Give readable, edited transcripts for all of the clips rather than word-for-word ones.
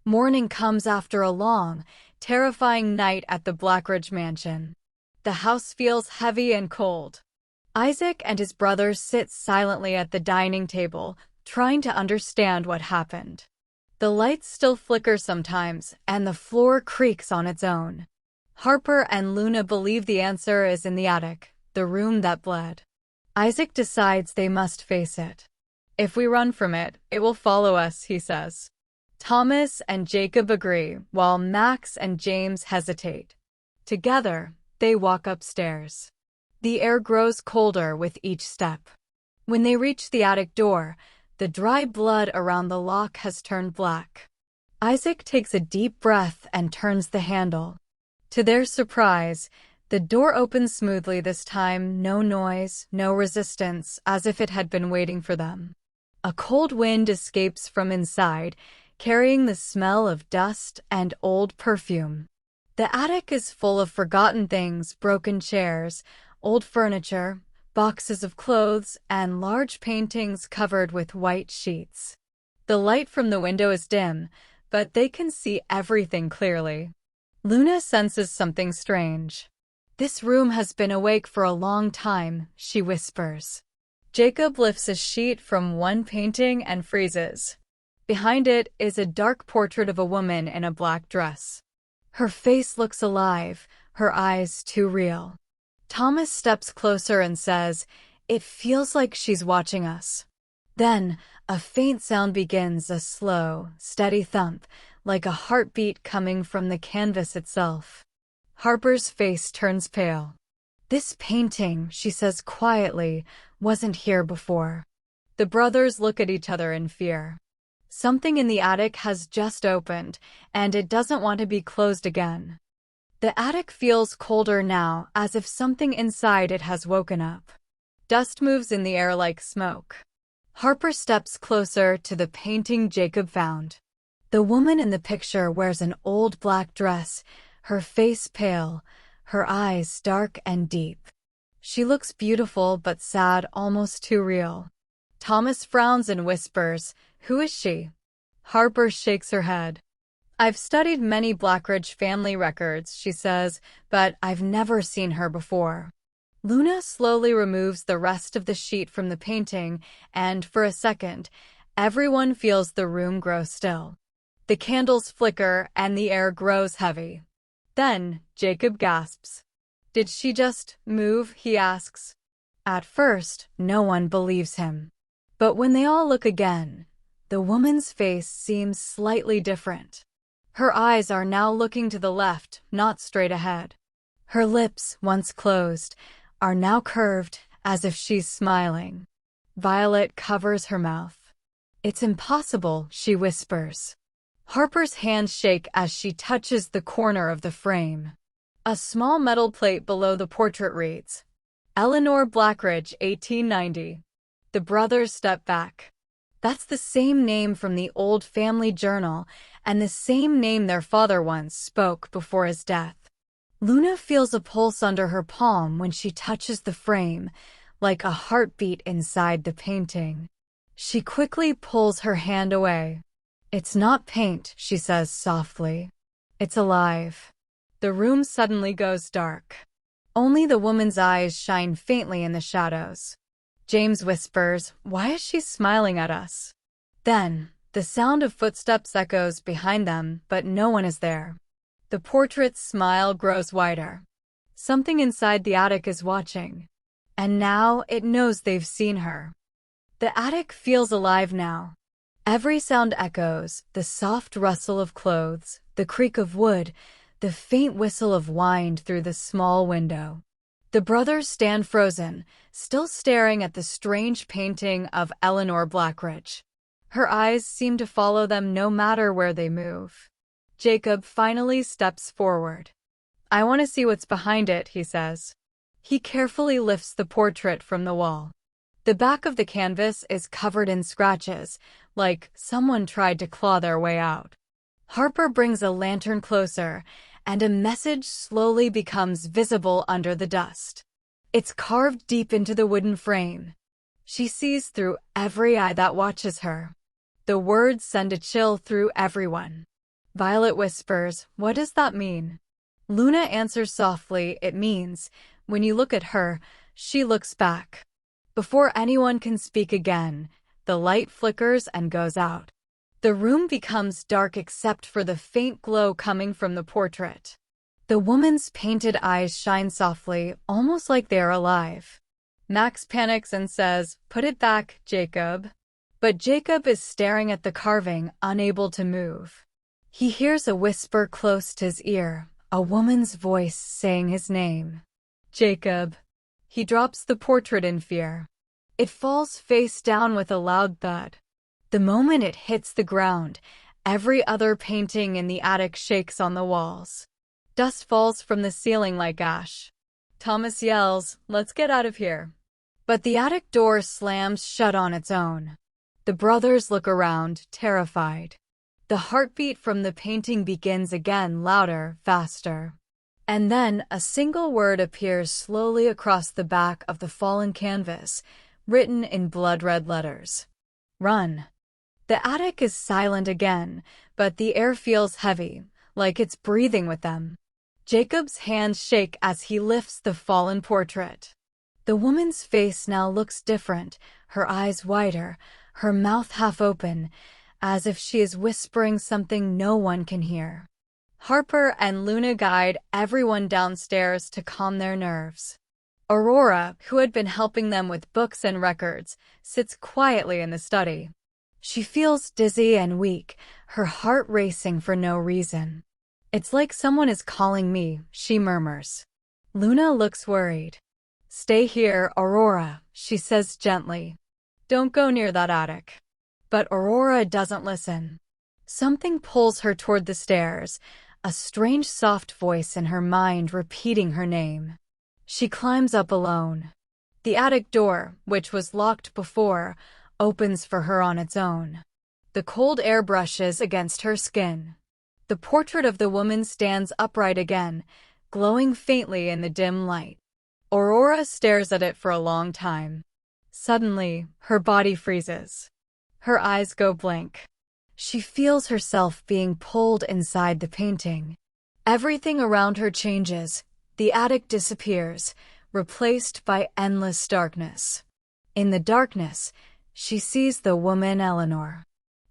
Morning comes after a long, terrifying night at the Blackridge Mansion. The house feels heavy and cold. Isaac and his brothers sit silently at the dining table, trying to understand what happened. The lights still flicker sometimes, and the floor creaks on its own. Harper and Luna believe the answer is in the attic, the room that bled. Isaac decides they must face it. If we run from it, it will follow us, he says. Thomas and Jacob agree, while Max and James hesitate. Together, they walk upstairs. The air grows colder with each step. When they reach the attic door, the dry blood around the lock has turned black. Isaac takes a deep breath and turns the handle. To their surprise, the door opens smoothly this time, no noise, no resistance, as if it had been waiting for them. A cold wind escapes from inside, carrying the smell of dust and old perfume. The attic is full of forgotten things, broken chairs, old furniture, boxes of clothes, and large paintings covered with white sheets. The light from the window is dim, but they can see everything clearly. Luna senses something strange. "This room has been awake for a long time," she whispers. Jacob lifts a sheet from one painting and freezes. Behind it is a dark portrait of a woman in a black dress. Her face looks alive, her eyes too real. Thomas steps closer and says, "It feels like she's watching us." Then, a faint sound begins, a slow, steady thump, like a heartbeat coming from the canvas itself. Harper's face turns pale. "This painting," she says quietly, "wasn't here before." The brothers look at each other in fear. Something in the attic has just opened, and it doesn't want to be closed again. The attic feels colder now, as if something inside it has woken up. Dust moves in the air like smoke. Harper steps closer to the painting Jacob found. The woman in the picture wears an old black dress, her face pale, her eyes dark and deep. She looks beautiful but sad, almost too real. Thomas frowns and whispers, "Who is she?" Harper shakes her head. "I've studied many Blackridge family records," she says, "but I've never seen her before." Luna slowly removes the rest of the sheet from the painting, and for a second, everyone feels the room grow still. The candles flicker and the air grows heavy. Then, Jacob gasps. "Did she just move?" he asks. At first, no one believes him. But when they all look again, the woman's face seems slightly different. Her eyes are now looking to the left, not straight ahead. Her lips, once closed, are now curved, as if she's smiling. Violet covers her mouth. "It's impossible," she whispers. Harper's hands shake as she touches the corner of the frame. A small metal plate below the portrait reads, "Eleanor Blackridge, 1890. The brothers step back. That's the same name from the old family journal, and the same name their father once spoke before his death. Luna feels a pulse under her palm when she touches the frame, like a heartbeat inside the painting. She quickly pulls her hand away. "It's not paint," she says softly. "It's alive." The room suddenly goes dark. Only the woman's eyes shine faintly in the shadows. James whispers, "Why is she smiling at us?" Then, the sound of footsteps echoes behind them, but no one is there. The portrait's smile grows wider. Something inside the attic is watching. And now it knows they've seen her. The attic feels alive now. Every sound echoes, the soft rustle of clothes, the creak of wood, the faint whistle of wind through the small window. The brothers stand frozen, still staring at the strange painting of Eleanor Blackridge. Her eyes seem to follow them no matter where they move. Jacob finally steps forward. "I want to see what's behind it," he says. He carefully lifts the portrait from the wall. The back of the canvas is covered in scratches, like someone tried to claw their way out. Harper brings a lantern closer, and a message slowly becomes visible under the dust. It's carved deep into the wooden frame. She sees through every eye that watches her. The words send a chill through everyone. Violet whispers, "What does that mean?" Luna answers softly, "It means, when you look at her, she looks back." Before anyone can speak again, the light flickers and goes out. The room becomes dark except for the faint glow coming from the portrait. The woman's painted eyes shine softly, almost like they are alive. Max panics and says, "Put it back, Jacob." But Jacob is staring at the carving, unable to move. He hears a whisper close to his ear, a woman's voice saying his name. "Jacob." He drops the portrait in fear. It falls face down with a loud thud. The moment it hits the ground, every other painting in the attic shakes on the walls. Dust falls from the ceiling like ash. Thomas yells, "Let's get out of here." But the attic door slams shut on its own. The brothers look around, terrified. The heartbeat from the painting begins again, louder, faster. And then a single word appears slowly across the back of the fallen canvas, written in blood-red letters. "Run." The attic is silent again, but the air feels heavy, like it's breathing with them. Jacob's hands shake as he lifts the fallen portrait. The woman's face now looks different, her eyes wider, her mouth half open, as if she is whispering something no one can hear. Harper and Luna guide everyone downstairs to calm their nerves. Aurora, who had been helping them with books and records, sits quietly in the study. She feels dizzy and weak, her heart racing for no reason. "It's like someone is calling me," she murmurs. Luna looks worried. "Stay here, Aurora," she says gently. "Don't go near that attic." But Aurora doesn't listen. Something pulls her toward the stairs, a strange soft voice in her mind repeating her name. She climbs up alone. The attic door, which was locked before, opens for her on its own. The cold air brushes against her skin. The portrait of the woman stands upright again, glowing faintly in the dim light. Aurora stares at it for a long time. Suddenly, her body freezes. Her eyes go blank. She feels herself being pulled inside the painting. Everything around her changes. The attic disappears, replaced by endless darkness. In the darkness, she sees the woman Eleanor.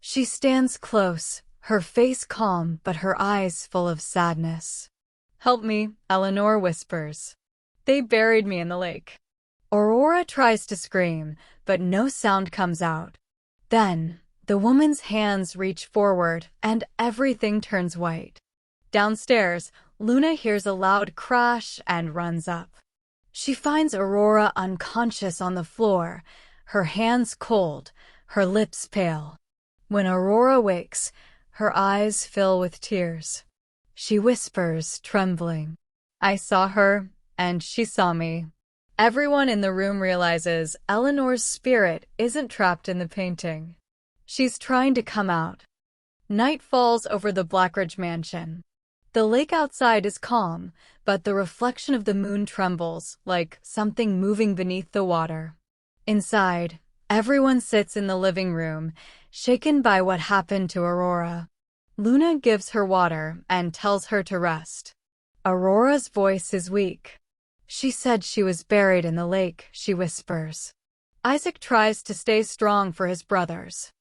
She stands close, her face calm but her eyes full of sadness. "Help me," Eleanor whispers. "They buried me in the lake." Aurora tries to scream, but no sound comes out. Then, the woman's hands reach forward, and everything turns white. Downstairs, Luna hears a loud crash and runs up. She finds Aurora unconscious on the floor, her hands cold, her lips pale. When Aurora wakes, her eyes fill with tears. She whispers, trembling, "I saw her, and she saw me." Everyone in the room realizes Eleanor's spirit isn't trapped in the painting. She's trying to come out. Night falls over the Blackridge Mansion. The lake outside is calm, but the reflection of the moon trembles, like something moving beneath the water. Inside, everyone sits in the living room, shaken by what happened to Aurora. Luna gives her water and tells her to rest. Aurora's voice is weak. "She said she was buried in the lake," she whispers. Isaac tries to stay strong for his brothers.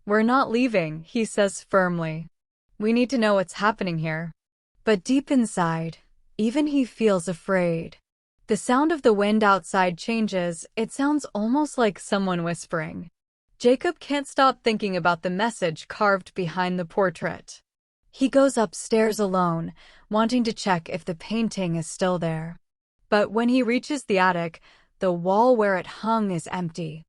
"We're not leaving," he says firmly. "We need to know what's happening here." But deep inside, even he feels afraid. The sound of the wind outside changes, it sounds almost like someone whispering. Jacob can't stop thinking about the message carved behind the portrait. He goes upstairs alone, wanting to check if the painting is still there. But when he reaches the attic, the wall where it hung is empty.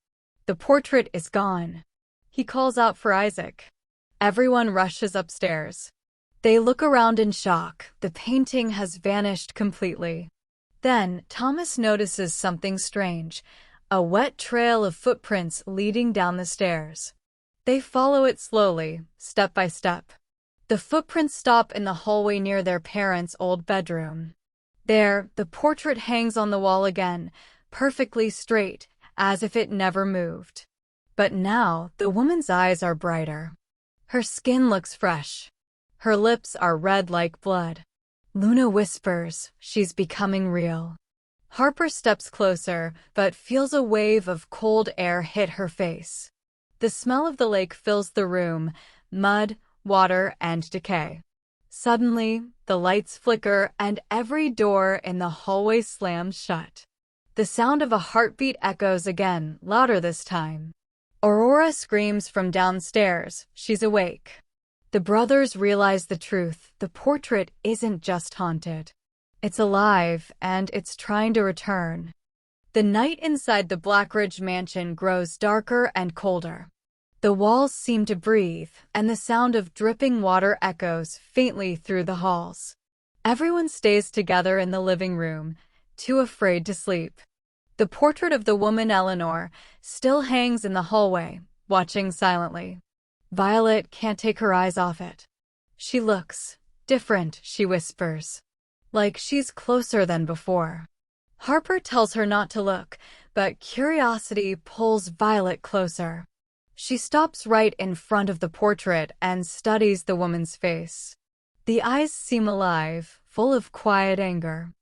The portrait is gone. He calls out for Isaac. Everyone rushes upstairs. They look around in shock. The painting has vanished completely. Then, Thomas notices something strange, a wet trail of footprints leading down the stairs. They follow it slowly, step by step. The footprints stop in the hallway near their parents' old bedroom. There, the portrait hangs on the wall again, perfectly straight, as if it never moved. But now, the woman's eyes are brighter. Her skin looks fresh. Her lips are red like blood. Luna whispers, she's becoming real. Harper steps closer, but feels a wave of cold air hit her face. The smell of the lake fills the room, mud, water, and decay. Suddenly, the lights flicker and every door in the hallway slams shut. The sound of a heartbeat echoes again, louder this time. Aurora screams from downstairs. She's awake. The brothers realize the truth. The portrait isn't just haunted. It's alive, and it's trying to return. The night inside the Blackridge Mansion grows darker and colder. The walls seem to breathe, and the sound of dripping water echoes faintly through the halls. Everyone stays together in the living room, too afraid to sleep. The portrait of the woman Eleanor still hangs in the hallway, watching silently. Violet can't take her eyes off it. She looks different, she whispers. Like she's closer than before. Harper tells her not to look, but curiosity pulls Violet closer. She stops right in front of the portrait and studies the woman's face. The eyes seem alive, full of quiet anger.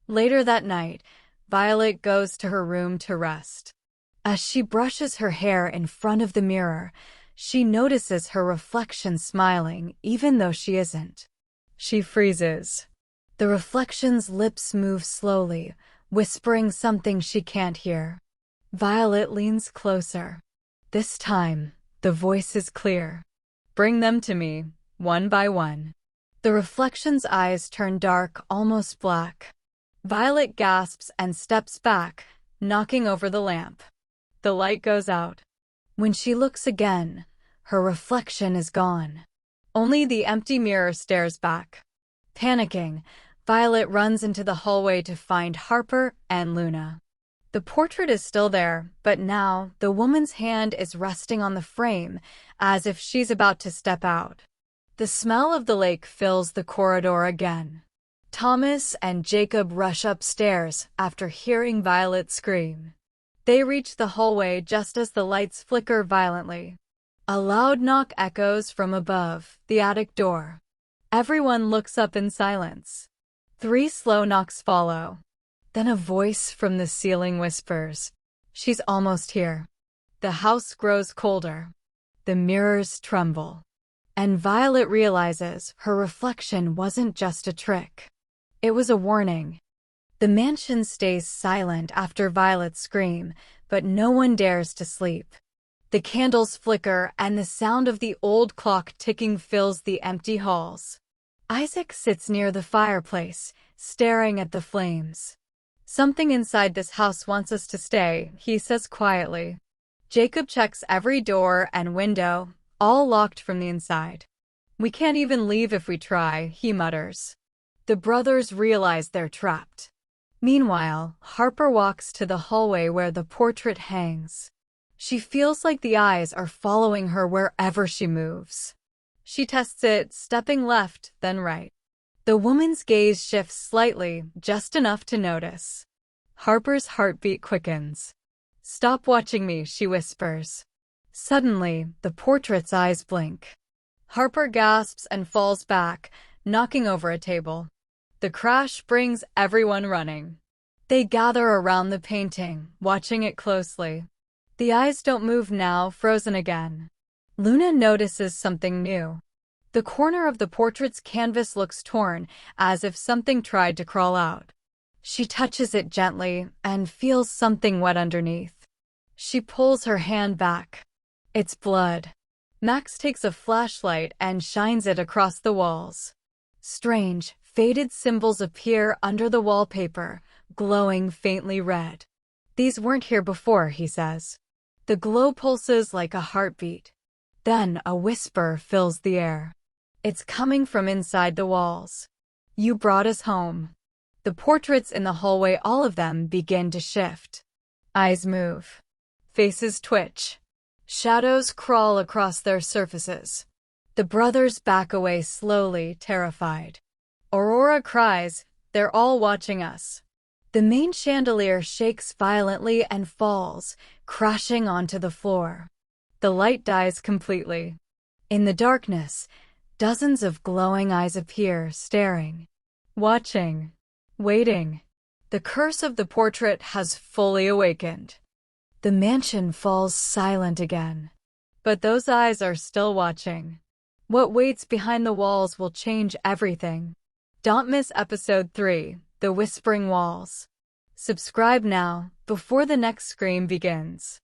Later that night, Violet goes to her room to rest. As she brushes her hair in front of the mirror, she notices her reflection smiling, even though she isn't. She freezes. The reflection's lips move slowly, whispering something she can't hear. Violet leans closer. This time, the voice is clear. Bring them to me, one by one. The reflection's eyes turn dark, almost black. Violet gasps and steps back, knocking over the lamp. The light goes out. When she looks again, her reflection is gone. Only the empty mirror stares back. Panicking, Violet runs into the hallway to find Harper and Luna. The portrait is still there, but now the woman's hand is resting on the frame, as if she's about to step out. The smell of the lake fills the corridor again. Thomas and Jacob rush upstairs after hearing Violet scream. They reach the hallway just as the lights flicker violently. A loud knock echoes from above, the attic door. Everyone looks up in silence. 3 slow knocks follow. Then a voice from the ceiling whispers, "She's almost here." The house grows colder. The mirrors tremble. And Violet realizes her reflection wasn't just a trick. It was a warning. The mansion stays silent after Violet's scream, but no one dares to sleep. The candles flicker and the sound of the old clock ticking fills the empty halls. Isaac sits near the fireplace, staring at the flames. "Something inside this house wants us to stay," he says quietly. Jacob checks every door and window, all locked from the inside. "We can't even leave if we try," he mutters. The brothers realize they're trapped. Meanwhile, Harper walks to the hallway where the portrait hangs. She feels like the eyes are following her wherever she moves. She tests it, stepping left, then right. The woman's gaze shifts slightly, just enough to notice. Harper's heartbeat quickens. "Stop watching me," she whispers. Suddenly, the portrait's eyes blink. Harper gasps and falls back, knocking over a table. The crash brings everyone running. They gather around the painting, watching it closely. The eyes don't move now, frozen again. Luna notices something new. The corner of the portrait's canvas looks torn, as if something tried to crawl out. She touches it gently and feels something wet underneath. She pulls her hand back. It's blood. Max takes a flashlight and shines it across the walls. Strange, faded symbols appear under the wallpaper, glowing faintly red. "These weren't here before," he says. The glow pulses like a heartbeat. Then a whisper fills the air. It's coming from inside the walls. "You brought us home." The portraits in the hallway, all of them, begin to shift. Eyes move. Faces twitch. Shadows crawl across their surfaces. The brothers back away slowly, terrified. Aurora cries, "They're all watching us." The main chandelier shakes violently and falls, crashing onto the floor. The light dies completely. In the darkness, Dozens of glowing eyes appear, staring, watching, waiting. The curse of the portrait has fully awakened. The mansion falls silent again. But those eyes are still watching. What waits behind the walls will change everything. Don't miss episode 3, The Whispering Walls. Subscribe now, before the next scream begins.